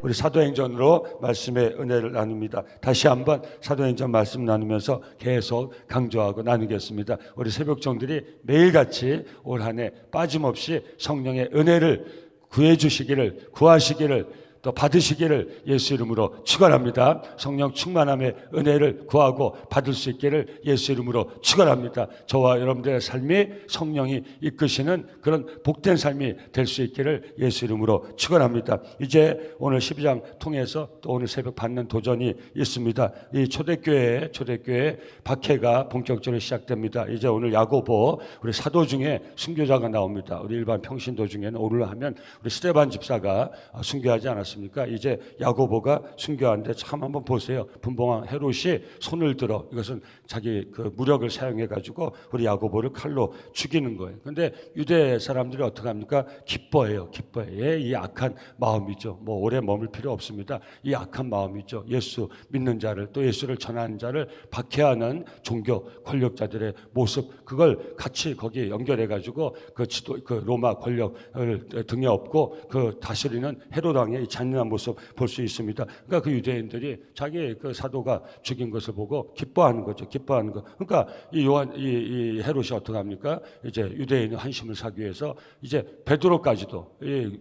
우리 사도행전으로 말씀의 은혜를 나눕니다. 다시 한번 사도행전 말씀 나누면서 계속 강조하고 나누겠습니다. 우리 새벽종들이 매일같이 올 한 해 빠짐없이 성령의 은혜를 구하시기를 또 받으시기를 예수 이름으로 축원합니다. 성령 충만함의 은혜를 구하고 받을 수 있기를 예수 이름으로 축원합니다. 저와 여러분들의 삶이 성령이 이끄시는 그런 복된 삶이 될 수 있기를 예수 이름으로 축원합니다. 이제 오늘 12장 통해서 또 오늘 새벽 받는 도전이 있습니다. 이 초대교회 박해가 본격적으로 시작됩니다. 이제 오늘 야고보 우리 사도 중에 순교자가 나옵니다. 우리 일반 평신도 중에는 오늘 하면 우리 스데반 집사가 순교하지 않았습니까? 이제 야고보가 순교하는데 참 한번 보세요. 분봉왕 헤롯이 손을 들어 이것은 자기 그 무력을 사용해 가지고 우리 야고보를 칼로 죽이는 거예요. 그런데 유대 사람들이 어떻게 합니까? 기뻐해요. 이 악한 마음이죠. 뭐 오래 머물 필요 없습니다. 이 악한 마음이죠. 예수 믿는 자를 또 예수를 전하는 자를 박해하는 종교 권력자들의 모습, 그걸 같이 거기에 연결해 가지고 그 로마 권력을 등에 업고 그 다스리는 헤롯 왕의 잔인한 모습 볼 수 있습니다. 그러니까 그 유대인들이 자기 그 사도가 죽인 것을 보고 기뻐하는 거죠. 기뻐하는 거. 그러니까 이 헤롯이 어떻게 합니까? 이제 유대인의 환심을 사기 위해서 이제 베드로까지도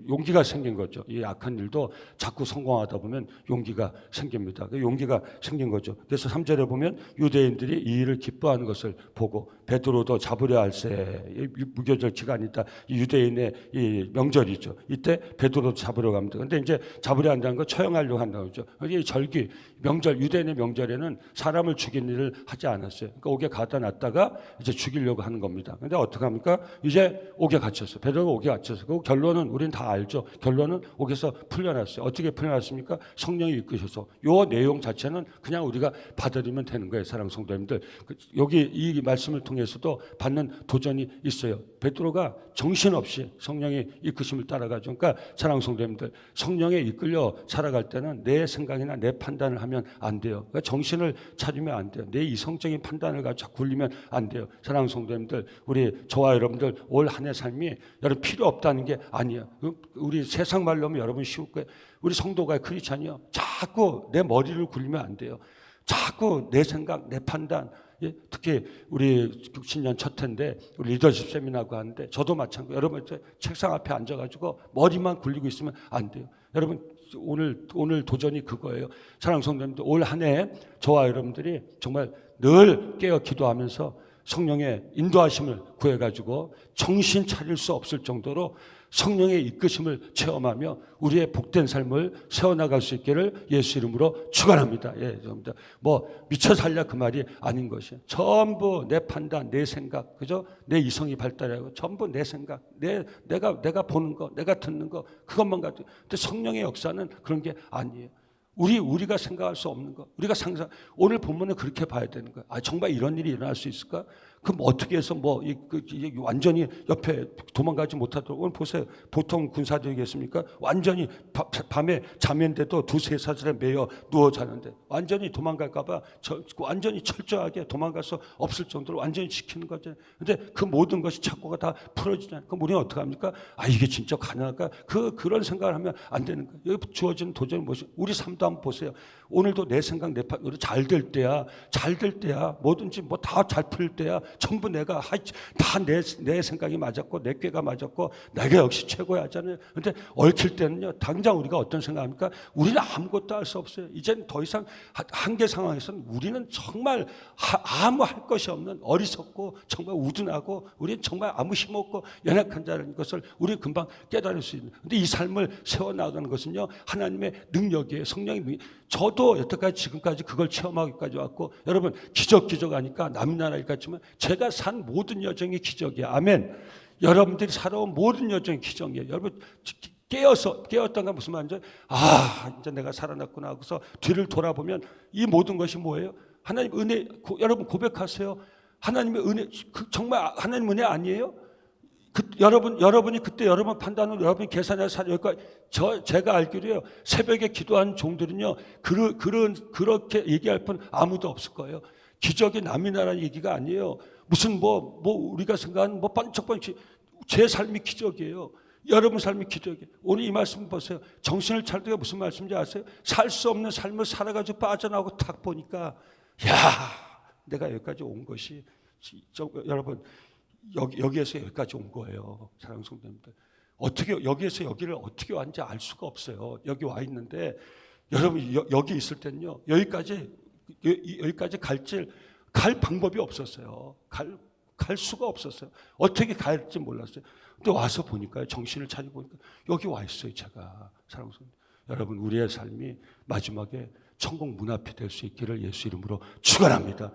용기가 생긴 거죠. 이 악한 일도 자꾸 성공하다 보면 용기가 생깁니다. 그 용기가 생긴 거죠. 그래서 3절에 보면 유대인들이 이 일을 기뻐하는 것을 보고 베드로도 잡으려 할세. 무교절 기간이다. 이 유대인의 이 명절이죠. 이때 베드로도 잡으려 갑니다. 그런데 이제 잡으려 한다는 거 처형하려고 한다고 그러죠. 이 절기, 명절, 유대인의 명절에는 사람을 죽이는 일을 하지 않았어요. 그러니까 옥에 갖다 놨다가 이제 죽이려고 하는 겁니다. 그런데 어떻게 합니까? 이제 옥에 갇혔어요. 베드로가 옥에 갇혔어요. 그 결론은 우리는 다 알죠. 결론은 옥에서 풀려났어요. 어떻게 풀려났습니까? 성령이 이끄셔서. 요 내용 자체는 그냥 우리가 받아들이면 되는 거예요. 사랑하는 성도님들. 여기 이 말씀을 통해서도 받는 도전이 있어요. 베드로가 정신없이 성령의 이끄심을 따라가죠. 그러니까 사랑하는 성도님들, 성령에 이끌려 살아갈 때는 내 생각이나 내 판단을 하면 안 돼요. 그러니까 정신을 차리면 안 돼요. 내 이성적인 판단을 가지고 자꾸 굴리면 안 돼요. 사랑하는 성도님들, 저와 여러분들 올 한 해 삶이 여러분 필요 없다는 게 아니에요. 우리 세상 말로 하면 여러분 쉬울 거예요. 우리 성도가 크리스찬이요. 자꾸 내 머리를 굴리면 안 돼요. 자꾸 내 생각, 내 판단. 특히 우리 신년 첫 해인데 우리 리더십 세미나고 하는데 저도 마찬가지로 여러분 책상 앞에 앉아가지고 머리만 굴리고 있으면 안 돼요. 여러분 오늘 도전이 그거예요. 사랑하는 성도님들, 올 한 해 저와 여러분들이 정말 늘 깨어 기도하면서 성령의 인도하심을 구해가지고 정신 차릴 수 없을 정도로 성령의 이끄심을 체험하며 우리의 복된 삶을 세워나갈 수 있기를 예수 이름으로 축원합니다. 여러분들 미쳐 살려 그 말이 아닌 것이에요. 전부 내 판단, 내 생각, 그죠? 내 이성이 발달하고 전부 내 생각, 내가 보는 거, 내가 듣는 거, 그것만 가지고. 근데 성령의 역사는 그런 게 아니에요. 우리가 생각할 수 없는 거, 우리가 오늘 본문은 그렇게 봐야 되는 거야. 정말 이런 일이 일어날 수 있을까? 그럼 어떻게 해서 완전히 옆에 도망가지 못하도록. 오늘 보세요. 보통 군사들이겠습니까? 완전히 밤에 자면데도 두세 사슬에 매여 누워 자는데 완전히 도망갈까봐 완전히 철저하게 도망갈 수 없을 정도로 완전히 지키는 거죠. 근데 그 모든 것이 착고가 다 풀어지잖아요. 그럼 우리는 어떻게 합니까? 이게 진짜 가능할까? 그런 생각을 하면 안 되는 거예요. 여기 주어지는 도전이 무엇이? 우리 삶도 한번 보세요. 오늘도 내 생각, 내 판단, 잘 될 때야, 뭐든지 다 잘 풀 때야, 전부 내가 다 내 생각이 맞았고, 내 꾀가 맞았고, 내가 역시 최고야 하잖아요. 근데 얽힐 때는요, 당장 우리가 어떤 생각합니까? 우리는 아무것도 할 수 없어요. 이제는 더 이상 한계 상황에서는 우리는 정말 아무 할 것이 없는 어리석고, 정말 우둔하고, 우리는 정말 아무 힘없고, 연약한 자라는 것을 우리 금방 깨달을 수 있는. 근데 이 삶을 세워나가는 것은요, 하나님의 능력이에요. 성령의 능력. 저도 여태까지 지금까지 그걸 체험하기까지 왔고, 여러분 기적 하니까 남나라일 같지만 제가 산 모든 여정이 기적이에요. 아멘. 여러분들이 살아온 모든 여정이 기적이에요. 여러분 깨었던가 무슨 말인지, 이제 내가 살아났구나 하고서 뒤를 돌아보면 이 모든 것이 뭐예요? 하나님 은혜. 여러분 고백하세요. 하나님의 은혜, 정말 하나님 은혜 아니에요? 여러분이 그때 여러분 판단으로 여러분이 계산해서 여기까지. 제가 알기로요, 새벽에 기도하는 종들은요, 그렇게 얘기할 분 아무도 없을 거예요. 기적이 남이 나라는 얘기가 아니에요. 무슨 우리가 생각하는 번쩍번쩍 제 삶이 기적이에요. 여러분 삶이 기도하게. 오늘 이 말씀 보세요. 정신을 차리게 무슨 말씀인지 아세요? 살 수 없는 삶을 살아가지고 빠져나오고 탁 보니까 야, 내가 여기까지 온 것이 여러분 여기에서 여기까지 온 거예요. 사랑하는 성도님들. 어떻게 여기에서 여기를 어떻게 왔는지 알 수가 없어요. 여기 와 있는데 여러분 여기 있을 때는요. 여기까지 갈 방법이 없었어요. 갈 수가 없었어요. 어떻게 갈지 몰랐어요. 근데 와서 보니까요. 정신을 차리고 보니까 여기 와 있어요. 제가. 사랑하는 성도 여러분 우리의 삶이 마지막에 천국 문 앞이 될 수 있기를 예수 이름으로 축원합니다.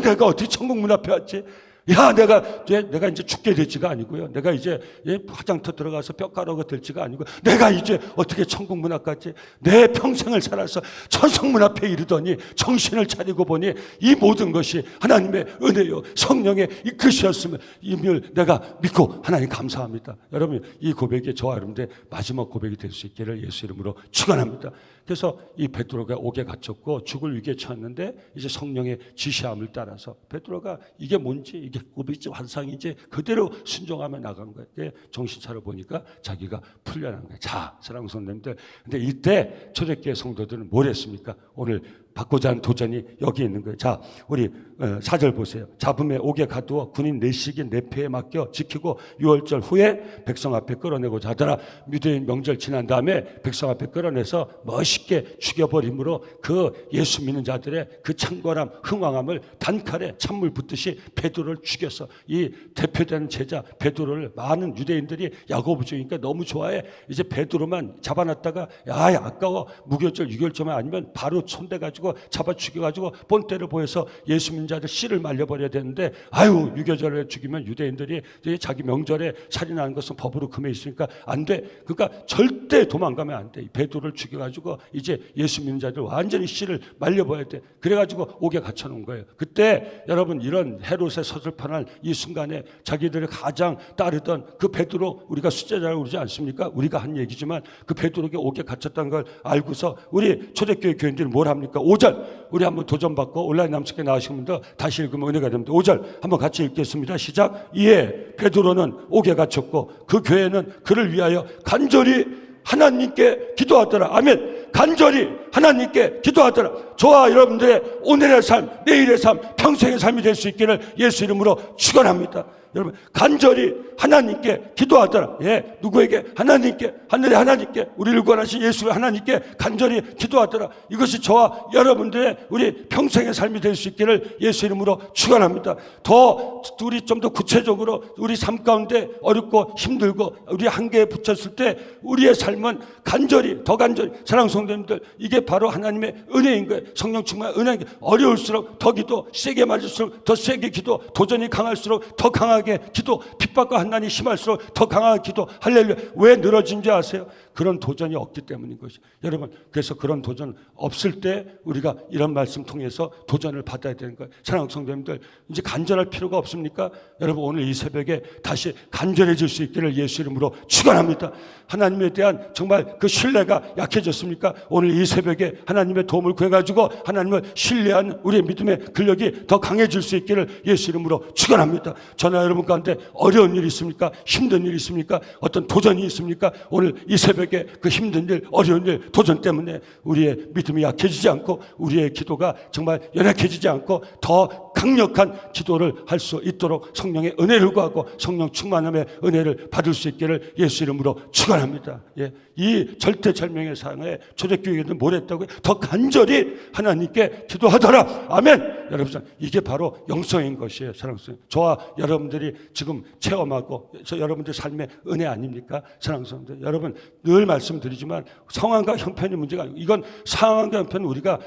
내가 어떻게 천국 문 앞에 왔지? 야, 내가 이제 죽게 될지가 아니고요. 내가 이제 화장터 들어가서 뼈가루가 될지가 아니고, 내가 이제 어떻게 천국 문 앞 갔지? 내 평생을 살아서 천성 문 앞에 이르더니 정신을 차리고 보니 이 모든 것이 하나님의 은혜요, 성령의 이끄셨음을 임을 내가 믿고 하나님 감사합니다. 여러분, 이 고백이 저와 여러분들의 마지막 고백이 될 수 있기를 예수 이름으로 축원합니다. 그래서 이 베드로가 옥에 갇혔고 죽을 위기에 처했는데 이제 성령의 지시함을 따라서 베드로가 이게 뭔지 이게 꿈이지 환상인지 그대로 순종하며 나간 거예요. 정신 차려 보니까 자기가 풀려난 거예요. 자, 사랑하는 성도님들, 근데 이때 초대교회 성도들은 뭘 했습니까? 오늘 받고자 하는 도전이 여기 있는 거예요. 자, 우리 4절 보세요. 잡음에 옥에 가두어 군인 내식인 내패에 맡겨 지키고 6월절 후에 백성 앞에 끌어내고자 하더라. 유대인 명절 지난 다음에 백성 앞에 끌어내서 멋있게 죽여버림으로 그 예수 믿는 자들의 그 창궐함, 흥왕함을 단칼에 찬물 붓듯이 베드로를 죽였어. 이 대표되는 제자 베드로를 많은 유대인들이 야고보 중이니까 너무 좋아해. 이제 베드로만 잡아놨다가 야, 아까워. 무교절 6월절만 아니면 바로 손대가지고 잡아 죽여가지고 본때를 보여서 예수 믿는 자들 씨를 말려버려야 되는데, 아유, 유교절에 죽이면 유대인들이 자기 명절에 살인하는 것은 법으로 금해 있으니까 안 돼. 그러니까 절대 도망가면 안 돼. 베드로를 죽여가지고 이제 예수 믿는 자들 완전히 씨를 말려버려야 돼. 그래가지고 옥에 갇혀놓은 거예요. 그때 여러분 이런 헤롯의 서슬판할 이 순간에 자기들이 가장 따르던 그 베드로, 우리가 수제자라고 그러지 않습니까? 우리가 한 얘기지만 그 베드로가 옥에 갇혔다는 걸 알고서 우리 초대교회 교인들이 뭘 합니까? 5절 우리 한번 도전받고 온라인 남석에 나오시는 분들 다시 읽으면 은혜가 됩니다. 5절 한번 같이 읽겠습니다. 시작. 이에 베드로는 옥에 갇혔고 그 교회는 그를 위하여 간절히 하나님께 기도하더라. 아멘. 간절히 하나님께 기도하더라. 저와 여러분들의 오늘의 삶, 내일의 삶, 평생의 삶이 될 수 있기를 예수 이름으로 축원합니다. 여러분 간절히 하나님께 기도하더라. 예, 누구에게? 하나님께, 하늘의 하나님께, 우리를 구원하신 예수 하나님께 간절히 기도하더라. 이것이 저와 여러분들의 우리 평생의 삶이 될 수 있기를 예수 이름으로 축원합니다. 더 우리 좀 더 구체적으로 우리 삶 가운데 어렵고 힘들고 우리 한계에 붙였을 때 우리의 삶은 간절히, 더 간절히, 사랑하는 성도님들, 이게 바로 하나님의 은혜인 거예요. 성령 충만 은혜인 거예요. 어려울수록 더 기도, 세게 맞을수록 더 세게 기도, 도전이 강할수록 더 강하게 기도, 핍박과 한난이 심할수록 더 강하게 기도. 할렐루야. 왜 늘어진지 아세요? 그런 도전이 없기 때문인 것이. 여러분, 그래서 그런 도전 없을 때 우리가 이런 말씀 통해서 도전을 받아야 되는 거예요. 사랑하는 성도님들, 이제 간절할 필요가 없습니까? 여러분, 오늘 이 새벽에 다시 간절해질 수 있기를 예수 이름으로 축원합니다. 하나님에 대한 정말 그 신뢰가 약해졌습니까? 오늘 이 새벽에 하나님의 도움을 구해가지고 하나님을 신뢰한 우리의 믿음의 근력이 더 강해질 수 있기를 예수 이름으로 축원합니다. 저나 여러분 가운데 어려운 일이 있습니까? 힘든 일이 있습니까? 어떤 도전이 있습니까? 오늘 이 새벽에 그 힘든 일, 어려운 일, 도전 때문에 우리의 믿음이 약해지지 않고 우리의 기도가 정말 연약해지지 않고 더 강력한 기도를 할 수 있도록 성령의 은혜를 구하고 성령 충만함의 은혜를 받을 수 있기를 예수 이름으로 축원합니다. 예, 이 절대절명의 상황에 초대교회는 뭘 했다고요? 더 간절히 하나님께 기도하더라. 아멘. 여러분, 이게 바로 영성인 것이에요. 사랑하는 성도, 저와 여러분들이 지금 체험하고 여러분들 삶의 은혜 아닙니까? 사랑하는 성도, 여러분 늘 말씀드리지만 상황과 형편이 문제가 아니고, 이건 상황과 형편은 우리가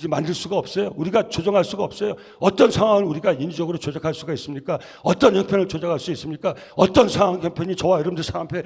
만들 수가 없어요. 우리가 조정할 수가 없어요. 어떤 상황을 우리가 인위적으로 조작할 수가 있습니까? 어떤 형편을 조작할 수 있습니까? 어떤 상황 형편이 저와 여러분들 삶 앞에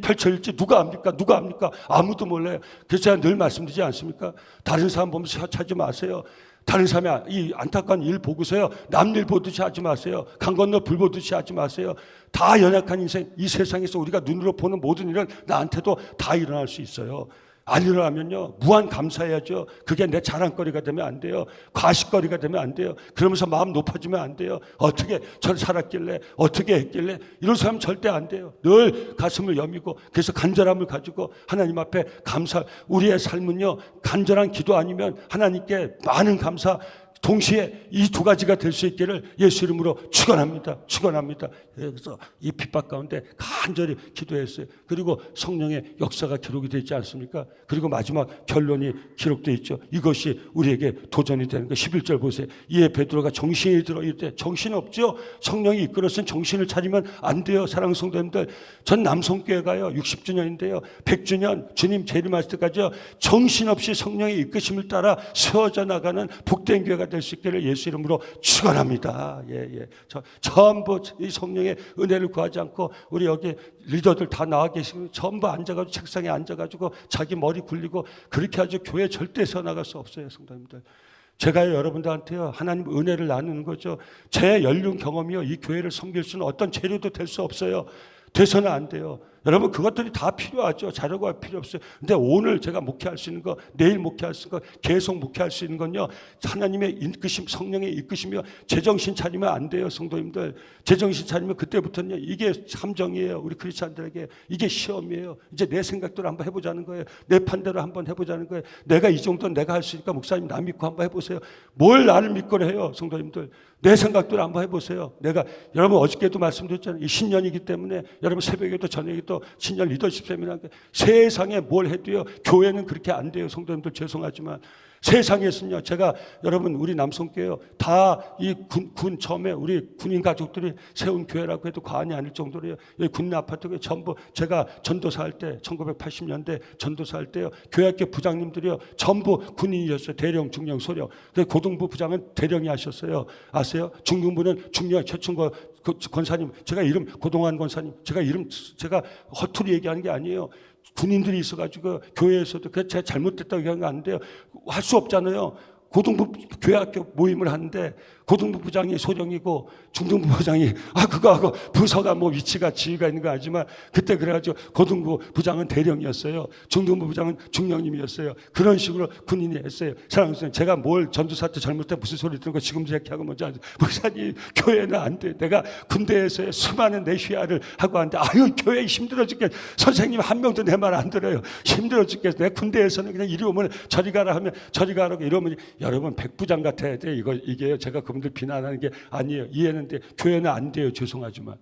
펼쳐질지 누가 압니까? 누가 압니까? 아무도 몰라요. 그래서 제가 늘 말씀드리지 않습니까? 다른 사람 보면서 찾지 마세요. 다른 사람의 이 안타까운 일 보고서요, 남일 보듯이 하지 마세요. 강 건너 불 보듯이 하지 마세요. 다 연약한 인생, 이 세상에서 우리가 눈으로 보는 모든 일은 나한테도 다 일어날 수 있어요. 안 일어나면요, 무한 감사해야죠. 그게 내 자랑거리가 되면 안 돼요. 과식거리가 되면 안 돼요. 그러면서 마음 높아지면 안 돼요. 어떻게 절 살았길래, 어떻게 했길래, 이런 사람 절대 안 돼요. 늘 가슴을 여미고, 그래서 간절함을 가지고 하나님 앞에 감사, 우리의 삶은요, 간절한 기도 아니면 하나님께 많은 감사, 동시에 이 두 가지가 될 수 있기를 예수 이름으로 축원합니다. 축원합니다. 그래서 이 핍박 가운데 간절히 기도했어요. 그리고 성령의 역사가 기록이 되어 있지 않습니까? 그리고 마지막 결론이 기록되어 있죠. 이것이 우리에게 도전이 되는 거. 11절 보세요. 이에 베드로가 정신이 들어 이때 정신 없죠? 성령이 이끌었으면 정신을 차리면 안 돼요. 사랑하는 성도님들, 전 남성교회가요 60주년인데요 100주년 주님 재림하실 때까지요 정신없이 성령의 이끄심을 따라 세워져 나가는 복된 교회가 될 수 있기를 예수 이름으로 축원합니다. 전부 이 성령의 은혜를 구하지 않고 우리 여기 리더들 다 나와 계시고 전부 앉아가지고 책상에 앉아가지고 자기 머리 굴리고 그렇게 하죠. 교회 절대 세워나갈 수 없어요. 성도님들, 제가 여러분들한테요 하나님 은혜를 나누는 거죠. 제 연륜 경험이요 이 교회를 섬길 수는 어떤 재료도 될 수 없어요. 돼서는 안 돼요. 여러분 그것들이 다 필요하죠. 자료가 필요 없어요. 근데 오늘 제가 목회할 수 있는 거, 내일 목회할 수 있는 거, 계속 목회할 수 있는 건요 하나님의 이끄심, 성령의 이끄심이요 제정신 차리면 안 돼요. 성도님들, 제정신 차리면 그때부터는요 이게 함정이에요. 우리 크리스찬들에게 이게 시험이에요. 이제 내 생각대로 한번 해보자는 거예요. 내 판대로 한번 해보자는 거예요. 내가 이 정도는 내가 할 수 있으니까 목사님 나 믿고 한번 해보세요. 뭘 나를 믿고 해요. 성도님들, 내 생각대로 한번 해보세요. 내가 여러분 어저께도 말씀드렸잖아요. 이 신년이기 때문에 여러분 새벽에도 저녁에도 신년 리더십 세미나, 세상에 뭘 해도요 교회는 그렇게 안 돼요. 성도님들 죄송하지만 세상에서는요, 제가 여러분 우리 남성교회요 다 이 군 처음에 우리 군인 가족들이 세운 교회라고 해도 과언이 아닐 정도로요. 이 군내 아파트에 전부 제가 전도사 할 때 1980년대 전도사 할 때요 교회학교 부장님들이요 전부 군인이었어요. 대령, 중령, 소령. 고등부 부장은 대령이 하셨어요. 아세요? 중등부는 중령, 최충거 권사님, 제가 이름 고동환 권사님, 제가 허투루 얘기하는 게 아니에요. 군인들이 있어가지고 교회에서도 그게 제가 잘못됐다고 얘기하는 거 안 돼요. 할 수 없잖아요. 고등부 교회학교 모임을 하는데 고등부 부장이 소령이고 중등부 부장이 그거하고 부서가 뭐 위치가 지위가 있는 거 알지만 그때 그래가지고 고등부 부장은 대령이었어요. 중등부 부장은 중령님이었어요. 그런 식으로 군인이 했어요. 사랑하는 선생님, 제가 뭘 전도사 때 잘못해 무슨 소리 듣는 거 지금 얘기하고 뭐지? 목사님 교회는 안 돼. 내가 군대에서의 수많은 내 휘하를 하고 하는데 교회 힘들어 죽겠. 선생님 한 명도 내 말 안 들어요. 힘들어 죽겠어. 내 군대에서는 그냥 이리 오면 저리 가라 하면 저리 가라고 이러면 여러분 백부장 같아야 돼. 이게요. 제가 그분들 비난하는 게 아니에요. 이해했는데 교회는 안 돼요. 죄송하지만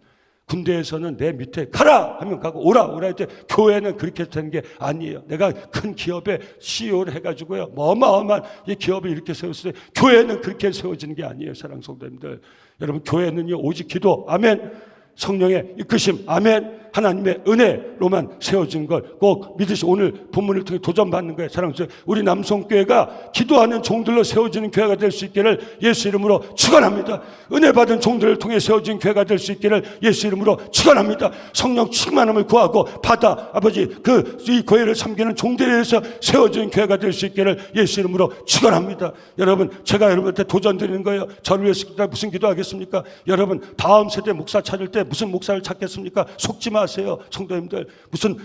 군대에서는 내 밑에 가라 하면 가고 오라 할 때 교회는 그렇게 되는 게 아니에요. 내가 큰 기업의 CEO를 해가지고요 어마어마한 이 기업을 이렇게 세웠을 때 교회는 그렇게 세워지는 게 아니에요. 사랑하는 성도님들, 여러분 교회는요 오직 기도, 아멘, 성령의 이끄심, 아멘, 하나님의 은혜로만 세워진 걸 꼭 믿으시. 오늘 본문을 통해 도전받는 거예요. 사랑하는 우리 남성교회가 기도하는 종들로 세워지는 교회가 될 수 있기를 예수 이름으로 축원합니다. 은혜 받은 종들을 통해 세워진 교회가 될 수 있기를 예수 이름으로 축원합니다. 성령 충만함을 구하고 받아 아버지 이 교회를 섬기는 종들에 의해서 세워진 교회가 될 수 있기를 예수 이름으로 축원합니다. 여러분 제가 여러분한테 도전 드리는 거예요. 저를 위해서 무슨 기도하겠습니까? 여러분 다음 세대 목사 찾을 때 무슨 목사를 찾겠습니까? 속지 마세요. 성도님들, 무슨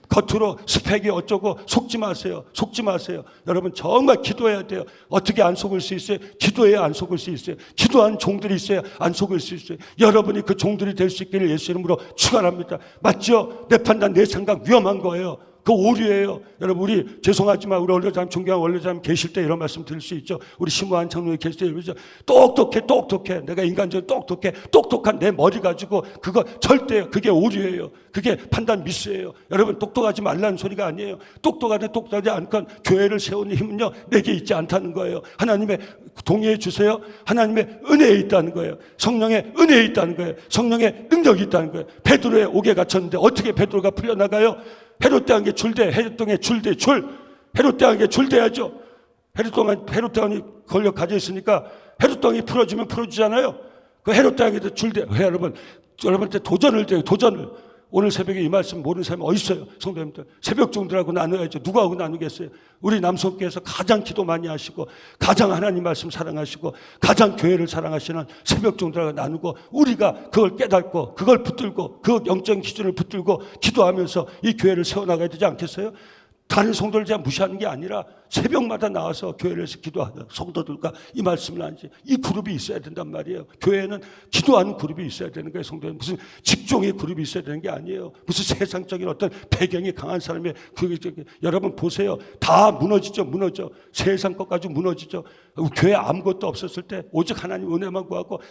겉으로 스펙이 어쩌고 속지 마세요. 속지 마세요. 여러분 정말 기도해야 돼요. 어떻게 안 속을 수 있어요? 기도해야 안 속을 수 있어요. 기도한 종들이 있어야 안 속을 수 있어요. 여러분이 그 종들이 될 수 있기를 예수 이름으로 축원합니다. 맞죠? 내 판단, 내 생각 위험한 거예요. 그 오류예요. 여러분 우리 죄송하지만 우리 원로자님, 존경한 원로자님 계실 때 이런 말씀 드릴 수 있죠. 우리 신무한 장로님 계실 때 이러죠. 똑똑해. 내가 인간적으로 똑똑한 내 머리 가지고 그거 절대 그게 오류예요. 그게 판단 미스예요. 여러분 똑똑하지 말라는 소리가 아니에요. 똑똑하지 않건 교회를 세우는 힘은요 내게 있지 않다는 거예요. 하나님의 동의해 주세요. 하나님의 은혜에 있다는 거예요. 성령의 은혜에 있다는 거예요. 성령의 능력이 있다는 거예요. 베드로의 옥에 갇혔는데 어떻게 베드로가 풀려나가요? 헤롯 대왕에게 줄대, 헤롯 줄대, 헤롯 대왕에게 줄대야죠. 헤롯 대왕이 권력 가져 있으니까 헤롯 대왕이 풀어주면 풀어주잖아요. 그 헤롯 대왕에게 줄대. 여러분한테 도전을 돼요. 도전을. 오늘 새벽에 이 말씀 모르는 사람이 어디 있어요? 성도님들, 새벽 종들하고 나눠야죠. 누구하고 나누겠어요? 우리 남성교회에서 가장 기도 많이 하시고 가장 하나님 말씀 사랑하시고 가장 교회를 사랑하시는 새벽 종들하고 나누고 우리가 그걸 깨닫고 그걸 붙들고 그 영적 기준을 붙들고 기도하면서 이 교회를 세워나가야 되지 않겠어요? 다른 성도를 제가 무시하는 게 아니라 새벽마다 나와서 교회에서 기도하는 성도들과 이 말씀을 하는지 이 그룹이 있어야 된단 말이에요. 교회에는 기도하는 그룹이 있어야 되는 거예요. 성도는 무슨 직종의 그룹이 있어야 되는 게 아니에요. 무슨 세상적인 어떤 배경이 강한 사람의 여러분 보세요. 다 무너지죠. 무너져. 세상 것까지 무너지죠. 교회 아무것도 없었을 때 오직 하나님 은혜만 구하고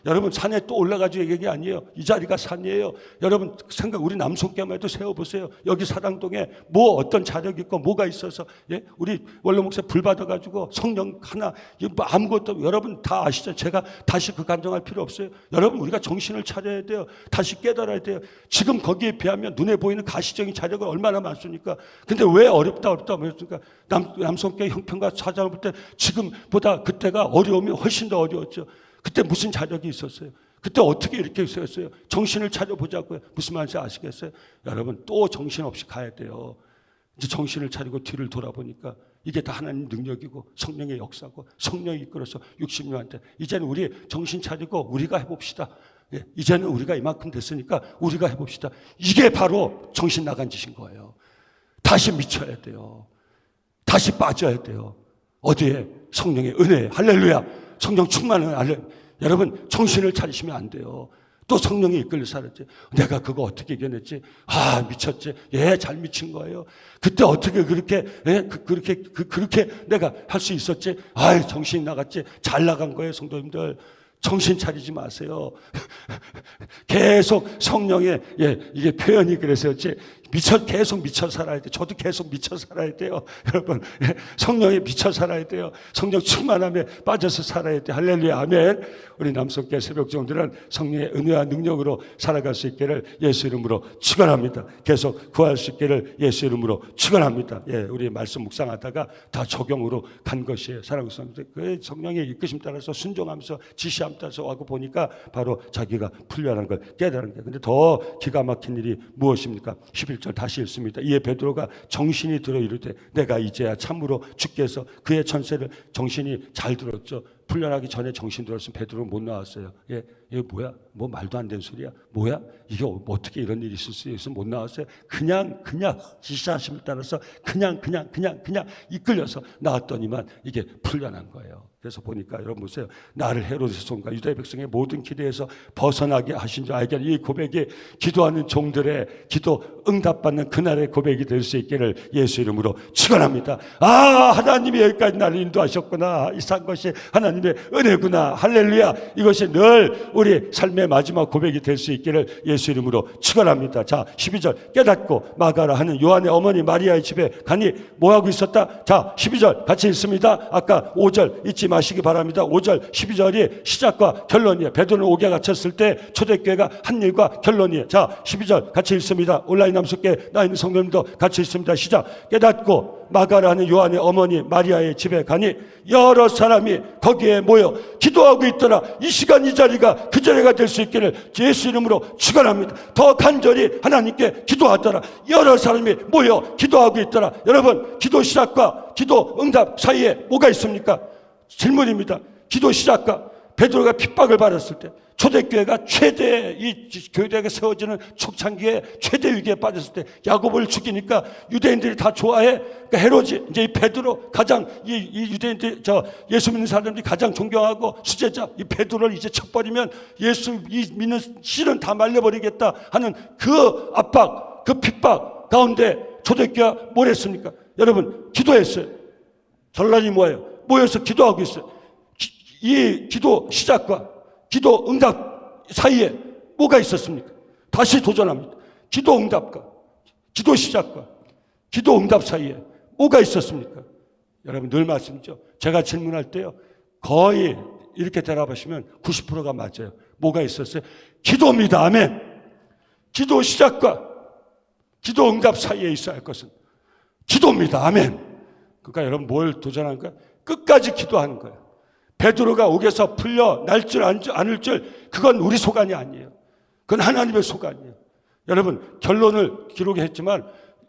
여러분 산에 또 올라가지고 얘기 아니에요. 이 자리가 산이에요. 여러분 우리 남송교만 해도 세워보세요. 여기 사당동에 뭐 어떤 자력이 있고 뭐가 있어서 우리 원로 목사 불 받아가지고 성령 하나 아무것도 여러분 다 아시죠? 제가 다시 그 간증할 필요 없어요. 여러분 우리가 정신을 차려야 돼요. 다시 깨달아야 돼요. 지금 거기에 비하면 눈에 보이는 가시적인 자력은 얼마나 많습니까? 근데 왜 어렵다 그랬습니까? 남성교회 형편과 사정을 볼 때 지금보다 그때가 어려움이 훨씬 더 어려웠죠. 그때 무슨 자력이 있었어요? 그때 어떻게 이렇게 있었어요? 정신을 차려보자고요. 무슨 말인지 아시겠어요? 여러분 또 정신없이 가야 돼요. 이제 정신을 차리고 뒤를 돌아보니까 이게 다 하나님 능력이고 성령의 역사고 성령이 이끌어서 60년한테 이제는 우리 정신 차리고 우리가 해봅시다. 이제는 우리가 이만큼 됐으니까 우리가 해봅시다. 이게 바로 정신 나간 짓인 거예요. 다시 미쳐야 돼요. 다시 빠져야 돼요. 어디에? 성령의 은혜. 할렐루야. 성령 충만한 할렐루야. 여러분 정신을 차리시면 안 돼요. 또 성령이 이끌려 살았지. 내가 그거 어떻게 이겨냈지? 미쳤지. 잘 미친 거예요. 그때 어떻게 그렇게 내가 할 수 있었지? 정신이 나갔지. 잘 나간 거예요, 성도님들. 정신 차리지 마세요. 계속 성령의 이게 표현이 그래서였지. 계속 미쳐 살아야 돼. 저도 계속 미쳐 살아야 돼요. 여러분, 성령에 미쳐 살아야 돼요. 성령 충만함에 빠져서 살아야 돼. 할렐루야, 아멘. 우리 남성교회 새벽종들은 성령의 은혜와 능력으로 살아갈 수 있기를 예수 이름으로 축원합니다. 계속 구할 수 있기를 예수 이름으로 축원합니다. 우리 말씀 묵상하다가 다 적용으로 간 것이에요. 사랑하는 성도들, 그 성령의 이끄심 따라서 순종하면서 지시함 따라서 와고 보니까 바로 자기가 풀려나는 걸 깨달은 거예요. 근데 더 기가 막힌 일이 무엇입니까? 11절 다시 읽습니다. 이에 베드로가 정신이 들어 이르되 내가 이제야 참으로 주께서 그의 천세를 정신이 잘 들었죠. 풀려나기 전에 정신 들었으면 베드로는 못 나왔어요. 이게 뭐야? 뭐 말도 안 되는 소리야? 뭐야? 이게 어떻게 이런 일이 있을 수 있어서 못 나왔어요? 그냥 지시하심을 따라서 그냥 이끌려서 나왔더니만 이게 풀려난 거예요. 그래서 보니까 여러분 보세요. 나를 헤로데스 손과 유다의 백성의 모든 기대에서 벗어나게 하신 줄 알게 이 고백이 기도하는 종들의 기도 응답받는 그날의 고백이 될 수 있기를 예수 이름으로 축원합니다. 하나님이 여기까지 나를 인도하셨구나. 이 산 것이 하나님의 은혜구나. 할렐루야. 이것이 늘 우리 삶의 마지막 고백이 될 수 있기를 예수 이름으로 축원합니다. 자, 12절 깨닫고 마가라 하는 요한의 어머니 마리아의 집에 가니 뭐하고 있었다? 자, 12절 같이 읽습니다. 아까 5절 잊지 마시기 바랍니다. 5절 12절이 시작과 결론이에요. 베드로는 옥에 갇혔을 때 초대교회가 한 일과 결론이에요. 자, 12절 같이 읽습니다. 온라인 남숙교회 나 있는 성도님도 같이 읽습니다. 시작. 깨닫고 마가라 하는 요한의 어머니 마리아의 집에 가니 여러 사람이 거기에 모여 기도하고 있더라. 이 시간 이 자리가 그 자리가 될 수 있기를 예수 이름으로 축원합니다. 더 간절히 하나님께 기도하더라. 여러 사람이 모여 기도하고 있더라. 여러분, 기도 시작과 기도 응답 사이에 뭐가 있습니까? 질문입니다. 기도 시작과 베드로가 핍박을 받았을 때 초대교회가 최대 이 교회가 세워지는 초창기에 최대 위기에 빠졌을 때 야곱을 죽이니까 유대인들이 다 좋아해. 그러니까 헤로지 이제 이 베드로 가장 이 유대인들 예수 믿는 사람들이 가장 존경하고 수제자 이 베드로를 이제 쳐버리면 예수 믿는 씨는 다 말려버리겠다 하는 그 압박 그 핍박 가운데 초대교회가 뭘 했습니까? 여러분 기도했어요. 결론이 뭐예요? 모여서 기도하고 있어요. 이 기도 시작과 기도 응답 사이에 뭐가 있었습니까? 다시 도전합니다. 기도 응답과 기도 시작과 기도 응답 사이에 뭐가 있었습니까? 여러분 늘 말씀이죠. 제가 질문할 때요. 거의 이렇게 대답하시면 90%가 맞아요. 뭐가 있었어요? 기도입니다. 아멘. 기도 시작과 기도 응답 사이에 있어야 할 것은 기도입니다. 아멘. 그러니까 여러분 뭘 도전하는 거야? 끝까지 기도하는 거예요. 베드로가 옥에서 풀려 날 줄 않을 줄 그건 우리 소관이 아니에요. 그건 하나님의 소관이에요. 여러분 결론을 기록했지만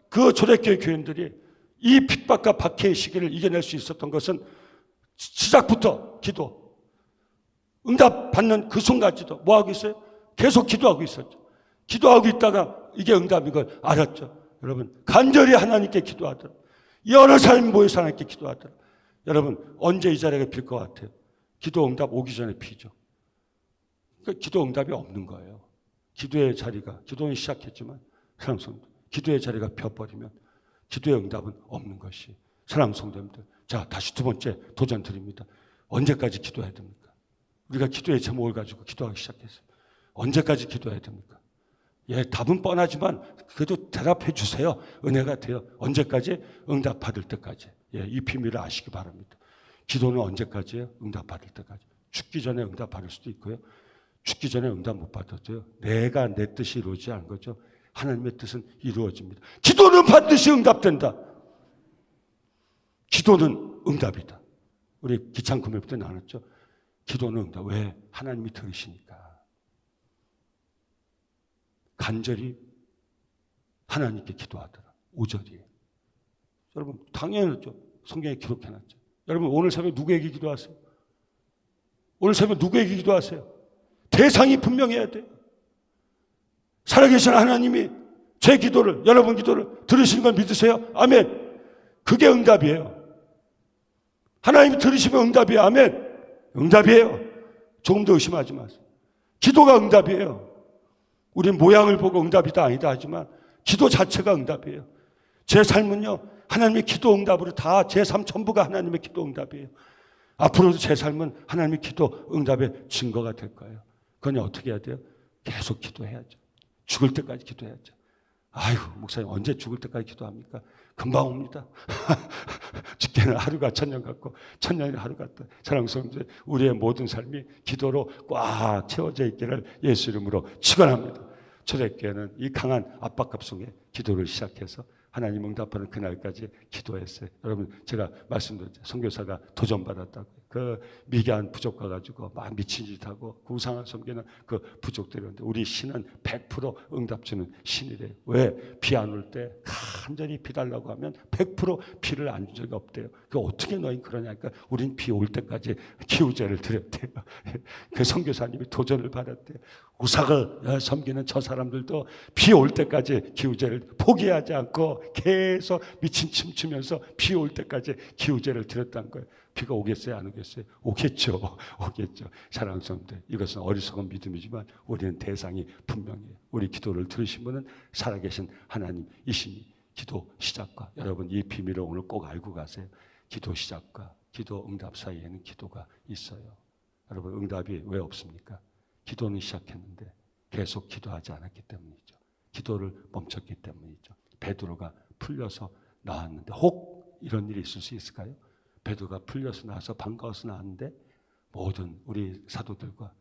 그 초대교회 교인들이 이 핍박과 박해의 시기를 이겨낼 수 있었던 것은 시작부터 기도 응답받는 그 순간까지도 뭐하고 있어요? 계속 기도하고 있었죠. 기도하고 있다가 이게 응답인 걸 알았죠. 여러분 간절히 하나님께 기도하더라. 여러 사람이 모여서 하나님께 기도하더라. 여러분 언제 이 자리가 빌 것 같아요? 기도 응답 오기 전에 비죠. 그러니까 기도 응답이 없는 거예요. 기도의 자리가, 기도는 시작했지만 사랑하는 성도, 기도의 자리가 펴버리면 기도의 응답은 없는 것이. 사랑하는 성도님들, 자 다시 두 번째 도전 드립니다. 언제까지 기도해야 됩니까? 우리가 기도의 제목을 가지고 기도하기 시작했어요. 언제까지 기도해야 됩니까? 예, 답은 뻔하지만 그래도 대답해 주세요. 은혜가 돼요. 언제까지? 응답 받을 때까지. 예, 이 비밀을 아시기 바랍니다. 기도는 언제까지예요? 응답 받을 때까지. 죽기 전에 응답 받을 수도 있고요. 죽기 전에 응답 못 받았어요. 내가 내 뜻이 이루어지지 않은 거죠. 하나님의 뜻은 이루어집니다. 기도는 반드시 응답된다. 기도는 응답이다. 우리 기창금요일 때 나눴죠. 기도는 응답. 왜? 하나님이 들으시니까. 간절히 하나님께 기도하더라. 5절이에요. 여러분 당연하죠. 성경에 기록해놨죠. 여러분 오늘 새벽 누구에게 기도하세요? 오늘 새벽 누구에게 기도하세요? 대상이 분명해야 돼요. 살아계신 하나님이 제 기도를, 여러분 기도를 들으시는 걸 믿으세요? 아멘. 그게 응답이에요. 하나님이 들으시면 응답이에요. 아멘. 응답이에요. 조금 더 의심하지 마세요. 기도가 응답이에요. 우린 모양을 보고 응답이다 아니다 하지만 기도 자체가 응답이에요. 제 삶은요, 하나님의 기도 응답으로 다 제 삶 전부가 하나님의 기도 응답이에요. 앞으로도 제 삶은 하나님의 기도 응답의 증거가 될 거예요. 그건 어떻게 해야 돼요? 계속 기도해야죠. 죽을 때까지 기도해야죠. 아이고, 목사님 언제 죽을 때까지 기도합니까? 금방 옵니다. 죽게는 하루가 천년 같고 천년이 하루 같다. 사랑하는 성도들, 우리의 모든 삶이 기도로 꽉 채워져 있기를 예수 이름으로 축원합니다. 초대교회는 이 강한 압박감 속에 기도를 시작해서 하나님 응답하는 그날까지 기도했어요. 여러분 제가 말씀드렸죠. 선교사가 도전받았다고. 그 미개한 부족과 가지고 막 미친 짓 하고 우상을 섬기는 그 부족들이었는데 우리 신은 100% 응답 주는 신이래요. 왜? 비 안 올 때 간절히 비 달라고 하면 100% 비를 안 준 적이 없대요. 그 어떻게 너희 그러냐니까 우린 비 올 때까지 기우제를 드렸대요. 그 선교사님이 도전을 받았대요. 우상을 섬기는 저 사람들도 비 올 때까지 기우제를 포기하지 않고 계속 미친 춤추면서 비 올 때까지 기우제를 드렸다는 거예요. 비가 오겠어요? 안 오겠어요? 오겠죠. 오겠죠. 사랑하는 성도들, 이것은 어리석은 믿음이지만 우리는 대상이 분명해요. 우리 기도를 들으신 분은 살아계신 하나님이시니 기도 시작과 여러분 이 비밀을 오늘 꼭 알고 가세요. 기도 시작과 기도 응답 사이에는 기도가 있어요. 여러분 응답이 왜 없습니까? 기도는 시작했는데 계속 기도하지 않았기 때문이죠. 기도를 멈췄기 때문이죠. 베드로가 풀려서 나왔는데 혹 이런 일이 있을 수 있을까요? 베드로가 풀려서 나와서 반가워서 나왔는데 모든 우리 사도들과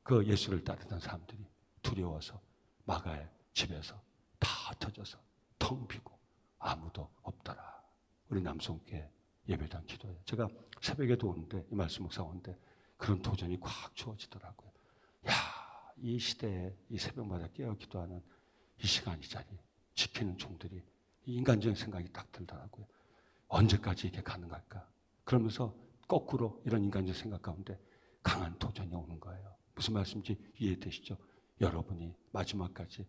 그 예수를 따르던 사람들이 두려워서 마가의 집에서 다 흩어져서 텅 비고 아무도 없더라. 우리 남성교회 예배당 기도예요. 제가 새벽에도 오는데 이 말씀 묵상 오는데 그런 도전이 꽉 주어지더라고요. 야, 이 시대에 이 새벽마다 깨어 기도하는 이 시간 이 자리 지키는 종들이 인간적인 생각이 딱 들더라고요. 언제까지 이게 가능할까? 그러면서 거꾸로 이런 인간적 생각 가운데 강한 도전이 오는 거예요. 무슨 말씀인지 이해되시죠? 여러분이 마지막까지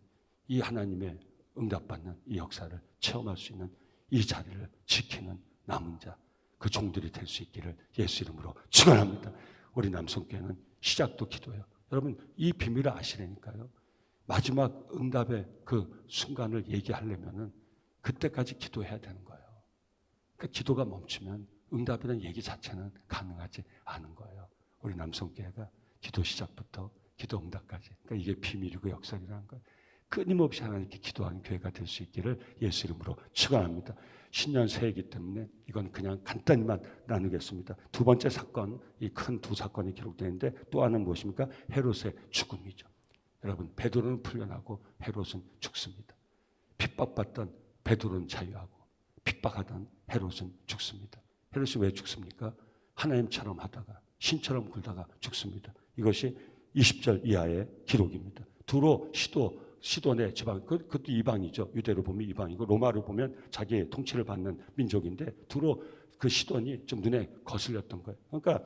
이 하나님의 응답받는 이 역사를 체험할 수 있는 이 자리를 지키는 남은 자, 그 종들이 될 수 있기를 예수 이름으로 축원합니다. 우리 남성교회는 시작도 기도예요. 여러분 이 비밀을 아시라니까요. 마지막 응답의 그 순간을 얘기하려면은 그때까지 기도해야 되는 거예요. 그러니까 기도가 멈추면 응답이라는 얘기 자체는 가능하지 않은 거예요. 우리 남성교회가 기도 시작부터 기도 응답까지. 그러니까 이게 비밀이고 역설이라는 거예요. 끊임없이 하나님께 기도하는 교회가 될 수 있기를 예수 이름으로 축원합니다. 신년 새해이기 때문에 이건 그냥 간단히만 나누겠습니다. 두 번째 사건, 이 큰 두 사건이 기록되는데 또 하나는 무엇입니까? 헤롯의 죽음이죠. 여러분 베드로는 풀려나고 헤롯은 죽습니다. 핍박받던 베드로는 자유하고 핍박하던 헤롯은 죽습니다. 헤롯이 왜 죽습니까? 하나님처럼 하다가 신처럼 굴다가 죽습니다. 이것이 20절 이하의 기록입니다. 두로 시돈의 지방, 그것도 이방이죠. 유대로 보면 이방이고 로마로 보면 자기의 통치를 받는 민족인데 두로 그 시돈이 좀 눈에 거슬렸던 거예요. 그러니까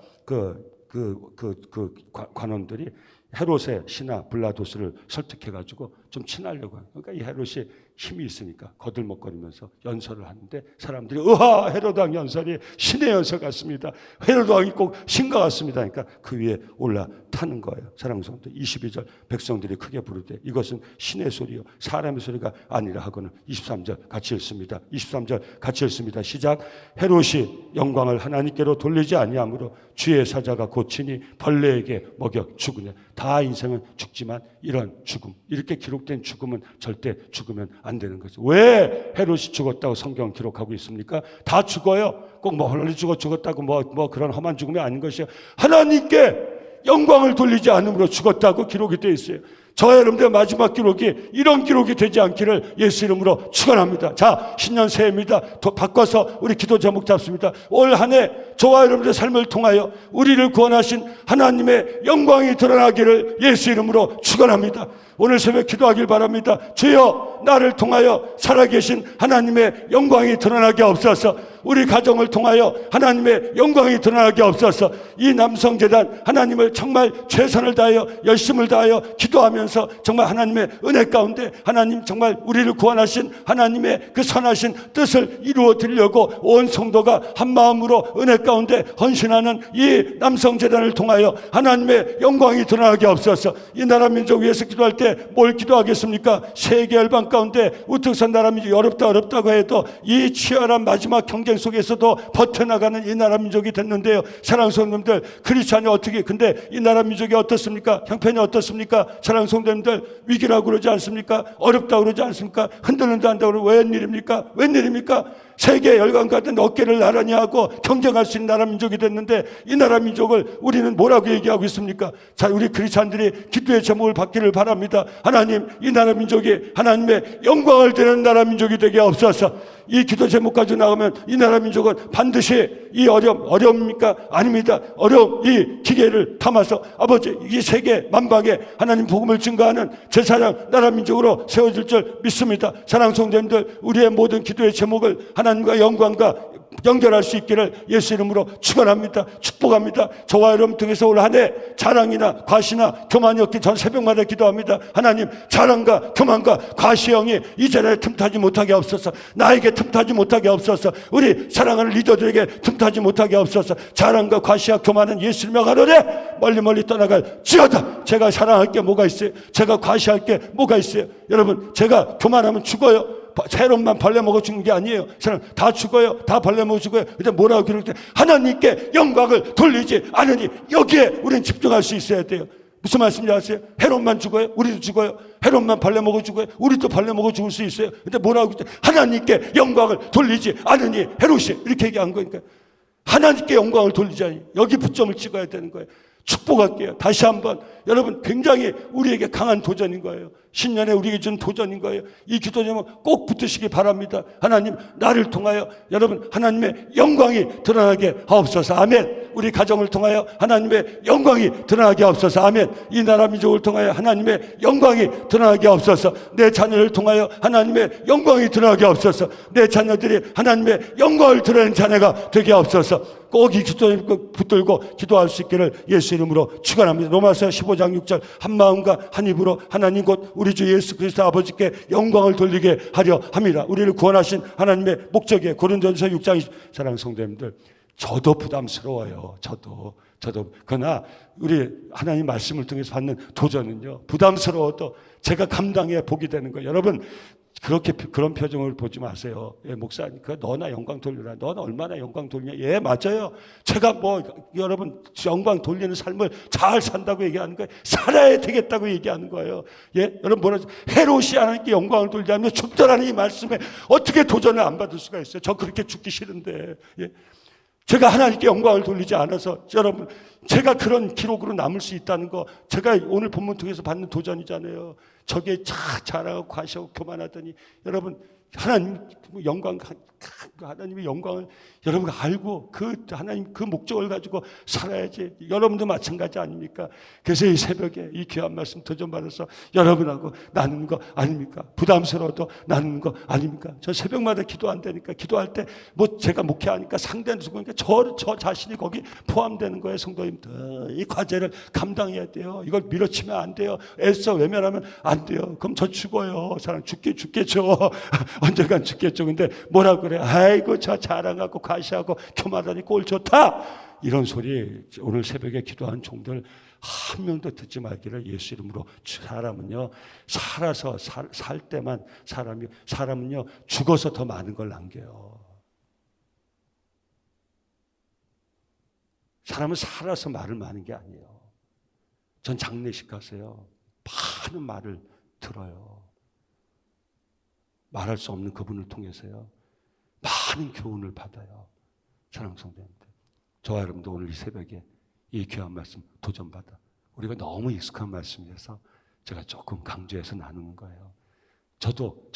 관원들이 헤롯의 신하 블라도스를 설득해가지고 좀 친하려고 해요. 그러니까 이 헤롯이 힘이 있으니까 거들먹거리면서 연설을 하는데 사람들이 으하, 헤롯 왕 연설이 신의 연설 같습니다. 헤롯 왕이 꼭 신과 같습니다. 그러니까 그 위에 올라타는 거예요. 사랑하는 성도 22절 백성들이 크게 부르되 이것은 신의 소리요 사람의 소리가 아니라 하고는 23절 같이 읽습니다. 23절 같이 읽습니다. 시작. 헤롯이 영광을 하나님께로 돌리지 아니하므로 주의 사자가 고치니 벌레에게 먹여 죽으냐. 다 인생은 죽지만 이런 죽음, 이렇게 기록된 죽음은 절대 죽으면 안 되는 거죠. 왜 헤롯이 죽었다고 성경 기록하고 있습니까? 다 죽어요. 꼭 뭐 헐리 죽었다고 뭐 그런 험한 죽음이 아닌 것이요. 하나님께 영광을 돌리지 않음으로 죽었다고 기록이 되어 있어요. 저와 여러분들의 마지막 기록이 이런 기록이 되지 않기를 예수 이름으로 축원합니다. 자, 신년 새해입니다. 바꿔서 우리 기도 제목 잡습니다. 올 한 해 저와 여러분들의 삶을 통하여 우리를 구원하신 하나님의 영광이 드러나기를 예수 이름으로 축원합니다. 오늘 새벽 기도하길 바랍니다. 주여, 나를 통하여 살아계신 하나님의 영광이 드러나게 없어서, 우리 가정을 통하여 하나님의 영광이 드러나게 없어서, 이 남성재단 하나님을 정말 최선을 다하여 열심을 다하여 기도하면서 정말 하나님의 은혜 가운데 하나님 정말 우리를 구원하신 하나님의 그 선하신 뜻을 이루어 드리려고 온 성도가 한 마음으로 은혜 가운데 헌신하는 이 남성재단을 통하여 하나님의 영광이 드러나게 없어서, 이 나라 민족 위해서 기도할 때 뭘 기도하겠습니까? 세계 열방 가운데 우뚝 선 나라 민족이 어렵다고 해도 이 치열한 마지막 경쟁 속에서도 버텨나가는 이 나라 민족이 됐는데요. 사랑하는 성도님들, 크리스찬이 어떻게, 근데 이 나라 민족이 어떻습니까? 형편이 어떻습니까? 사랑하는 성도님들, 위기라고 그러지 않습니까? 어렵다고 그러지 않습니까? 흔들린다 한다고 그러고 웬일입니까? 웬일입니까? 세계 열강 같은 어깨를 나란히 하고 경쟁할 수 있는 나라 민족이 됐는데, 이 나라 민족을 우리는 뭐라고 얘기하고 있습니까? 자, 우리 크리스찬들이 기도의 제목을 받기를 바랍니다. 하나님, 이 나라 민족이 하나님의 영광을 드리는 나라 민족이 되게 없어서, 이 기도 제목 가지고 나가면 이 나라 민족은 반드시 이 어려움입니까? 아닙니다. 어려움, 이 기계를 담아서 아버지, 이 세계 만방에 하나님 복음을 증거하는 제사장 나라 민족으로 세워질 줄 믿습니다. 사랑하는 성도님들, 우리의 모든 기도의 제목을 하나님과 영광과 연결할 수 있기를 예수 이름으로 축원합니다. 축복합니다. 저와 여러분 통해서 올 한 해 자랑이나 과시나 교만이 없게 전 새벽마다 기도합니다. 하나님, 자랑과 교만과 과시 영이 이 자리에 틈타지 못하게 없어서, 나에게 틈타지 못하게 없어서, 우리 사랑하는 리더들에게 틈타지 못하게 없어서, 자랑과 과시와 교만은 예수 이름으로 가로되 멀리 떠나갈 지어다. 제가 자랑할 게 뭐가 있어요? 제가 과시할 게 뭐가 있어요? 여러분, 제가 교만하면 죽어요. 새롭만 벌레 먹어 죽는 게 아니에요. 사람 다 죽어요. 다 벌레 먹어 죽어요. 근데 뭐라고 기록돼? 하나님께 영광을 돌리지 않으니, 여기에 우리는 집중할 수 있어야 돼요. 무슨 말씀인지 아세요? 헤롯만 죽어요. 우리도 죽어요. 헤롯만 벌레 먹어 죽어요. 우리도 벌레 먹어 죽을 수 있어요. 근데 뭐라고 그랬대? 하나님께 영광을 돌리지 않으니, 헤롯이 이렇게 얘기한 거니까, 하나님께 영광을 돌리지 않으니, 여기 붙점을 찍어야 되는 거예요. 축복할게요. 다시 한번 여러분, 굉장히 우리에게 강한 도전인 거예요. 신년에 우리에게 준 도전인 거예요. 이 기도 제목 꼭 붙으시기 바랍니다. 하나님, 나를 통하여 여러분 하나님의 영광이 드러나게 하옵소서. 아멘. 우리 가정을 통하여 하나님의 영광이 드러나게 하옵소서. 아멘. 이 나라 민족을 통하여 하나님의 영광이 드러나게 하옵소서. 내 자녀를 통하여 하나님의 영광이 드러나게 하옵소서. 내 자녀들이 하나님의 영광을 드러내는 자녀가 되게 하옵소서. 꼭 이 기도에 붙들고 기도할 수 있기를 예수 이름으로 축원합니다. 로마서 15장 6절, 한 마음과 한 입으로 하나님 곧 우리 주 예수 그리스도 아버지께 영광을 돌리게 하려 함이라. 우리를 구원하신 하나님의 목적에, 고린도전서 6장 20. 사랑하는 성도님들, 저도 부담스러워요. 저도. 그러나 우리 하나님 말씀을 통해서 받는 도전은요, 부담스러워도 제가 감당해 보게 되는 거예요. 여러분, 그런 표정을 보지 마세요. 예, 목사님, 너나 영광 돌리라. 너는 얼마나 영광 돌리냐. 예, 맞아요. 제가 여러분, 영광 돌리는 삶을 잘 산다고 얘기하는 거예요. 살아야 되겠다고 얘기하는 거예요. 예, 여러분, 헤롯이 하나님께 영광을 돌리지 않으면 죽더라는 이 말씀에 어떻게 도전을 안 받을 수가 있어요? 저 그렇게 죽기 싫은데. 예. 제가 하나님께 영광을 돌리지 않아서, 여러분, 제가 그런 기록으로 남을 수 있다는 거, 제가 오늘 본문 통해서 받는 도전이잖아요. 저게 잘하고 과시하고 교만하더니, 여러분, 하나님 영광 하나님의 영광을 여러분가 알고 하나님 그 목적을 가지고 살아야지. 여러분도 마찬가지 아닙니까? 그래서 이 새벽에 이 귀한 말씀 도전받아서 여러분하고 나누는 거 아닙니까? 부담스러워도 나누는 거 아닙니까? 저 새벽마다 기도한다니까. 기도할 때 뭐 제가 목회하니까 상대는 누구니까 저 자신이 거기 포함되는 거예요. 성도님들, 이 과제를 감당해야 돼요. 이걸 밀어치면 안 돼요. 애써 외면하면 안 돼요. 그럼 저 죽어요. 사람 죽겠죠. 언젠간 죽겠죠. 근데 뭐라 그래? 아이고 저 자랑하고 과시하고 교만하니 꼴 좋다. 이런 소리 오늘 새벽에 기도한 종들 한 명도 듣지 말기를 예수 이름으로. 사람은요 살아서 살 때만 사람은요 죽어서 더 많은 걸 남겨요. 사람은 살아서 말을 많은 게 아니에요. 전 장례식 가세요. 많은 말을 들어요. 말할 수 없는 그분을 통해서요 많은 교훈을 받아요. 사랑하는 성도님들, 저와 여러분도 오늘 이 새벽에 이 귀한 말씀 도전받아. 우리가 너무 익숙한 말씀이라서 제가 조금 강조해서 나누는 거예요. 저도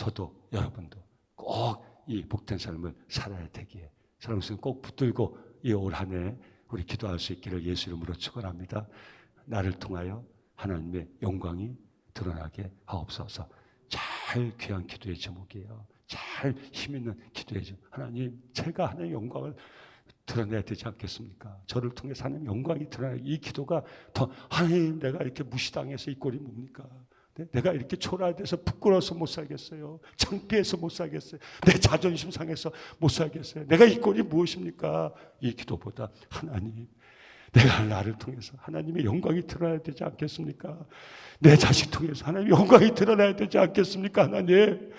여러분도 꼭 이 복된 삶을 살아야 되기에 사랑하는 성도님 꼭 붙들고 이 올 한 해 우리 기도할 수 있기를 예수 이름으로 축원합니다. 나를 통하여 하나님의 영광이 드러나게 하옵소서. 잘 귀한 기도의 제목이에요. 잘 힘있는 기도의 제목. 하나님, 제가 하나님의 영광을 드러내야 되지 않겠습니까? 저를 통해서 하나님의 영광이 드러나게. 이 기도가 더, 하나님, 내가 이렇게 무시당해서 이 꼴이 뭡니까? 내가 이렇게 초라해서 부끄러워서 못 살겠어요. 창피해서 못 살겠어요. 내 자존심 상해서 못 살겠어요. 내가 이 꼴이 무엇입니까? 이 기도보다 하나님, 내가 나를 통해서 하나님의 영광이 드러나야 되지 않겠습니까? 내 자식 통해서 하나님의 영광이 드러나야 되지 않겠습니까? 하나님,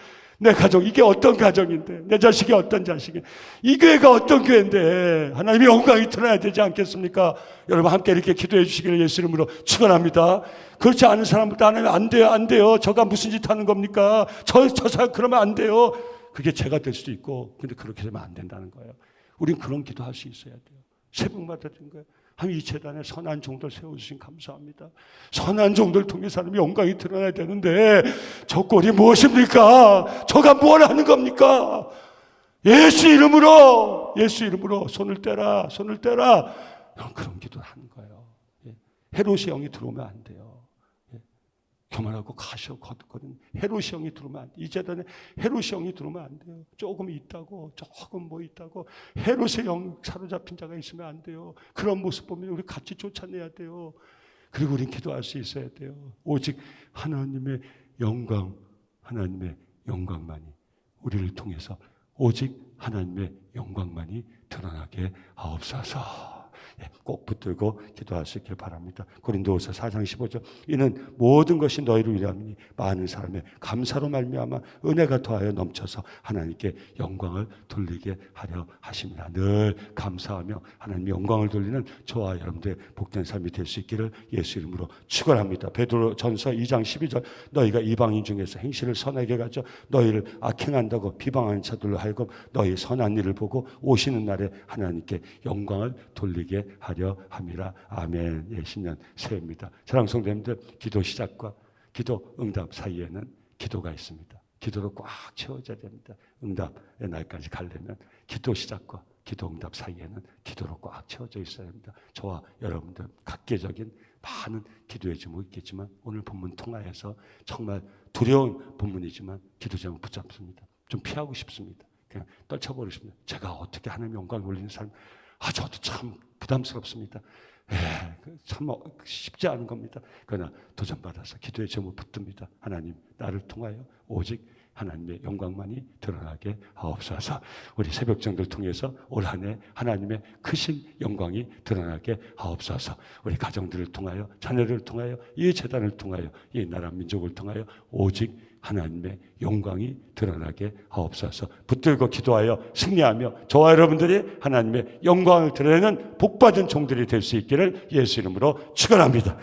내 가정, 이게 어떤 가정인데, 내 자식이 어떤 자식인데, 이 교회가 어떤 교회인데 하나님의 영광이 드러나야 되지 않겠습니까? 여러분 함께 이렇게 기도해 주시기를 예수 이름으로 축원합니다. 그렇지 않은 사람부터 하나님 안 돼요. 저가 무슨 짓 하는 겁니까? 저 사람 그러면 안 돼요. 그게 제가 될 수도 있고, 근데 그렇게 되면 안 된다는 거예요. 우린 그런 기도할 수 있어야 돼요. 새벽마다 된 거예요. 하나님, 이 재단에 선한 종들 세워주신 감사합니다. 선한 종들 통해서 하나님의 영광이 드러나야 되는데 저 꼴이 무엇입니까? 저가 뭘 하는 겁니까? 예수 이름으로 손을 떼라. 그런 기도를 하는 거예요. 헤롯의 영이 들어오면 안 돼요. 교만하고 가시오 거듭거리는 헤롯의 영이 들어오면 안 돼요. 이 재단에 헤롯의 영이 들어오면 안 돼요. 조금 있다고 헤롯의 영 사로잡힌 자가 있으면 안 돼요. 그런 모습 보면 우리 같이 쫓아내야 돼요. 그리고 우리는 기도할 수 있어야 돼요. 오직 하나님의 영광만이 우리를 통해서 오직 하나님의 영광만이 드러나게 하옵소서. 꼭 붙들고 기도할 수 있길 바랍니다. 고린도후서 4장 15절, 이는 모든 것이 너희를 위함이니 많은 사람의 감사로 말미암아 은혜가 더하여 넘쳐서 하나님께 영광을 돌리게 하려 하십니다. 늘 감사하며 하나님의 영광을 돌리는 저와 여러분들의 복된 삶이 될 수 있기를 예수 이름으로 축원합니다. 베드로전서 2장 12절, 너희가 이방인 중에서 행실을 선하게 가져 너희를 악행한다고 비방하는 자들로 하여금 너희 선한 일을 보고 오시는 날에 하나님께 영광을 돌리게 하려 함이라. 아멘. 예, 신년 새해입니다. 사랑하는 성도님들, 기도 시작과 기도 응답 사이에는 기도가 있습니다. 기도로 꽉 채워져야 됩니다. 응답의 날까지 가려면 기도 시작과 기도 응답 사이에는 기도로 꽉 채워져 있어야 합니다. 저와 여러분들 각계적인 많은 기도의 제목이 있겠지만 오늘 본문 통하여서 정말 두려운 본문이지만 기도 제목 붙잡습니다. 좀 피하고 싶습니다. 그냥 떨쳐버리고 싶습니다. 제가 어떻게 하나님의 영광을 올리는 삶, 저도 참 부담스럽습니다. 참 쉽지 않은 겁니다. 그러나 도전받아서 기도의 제목 붙듭니다. 하나님, 나를 통하여 오직 하나님의 영광만이 드러나게 하옵소서. 우리 새벽정들 통해서 올 한 해 하나님의 크신 영광이 드러나게 하옵소서. 우리 가정들을 통하여, 자녀들을 통하여, 이 재단을 통하여, 이 나라 민족을 통하여 오직 하나님의 영광이 드러나게 하옵소서. 붙들고 기도하여 승리하며 저와 여러분들이 하나님의 영광을 드러내는 복받은 종들이 될 수 있기를 예수 이름으로 축원합니다.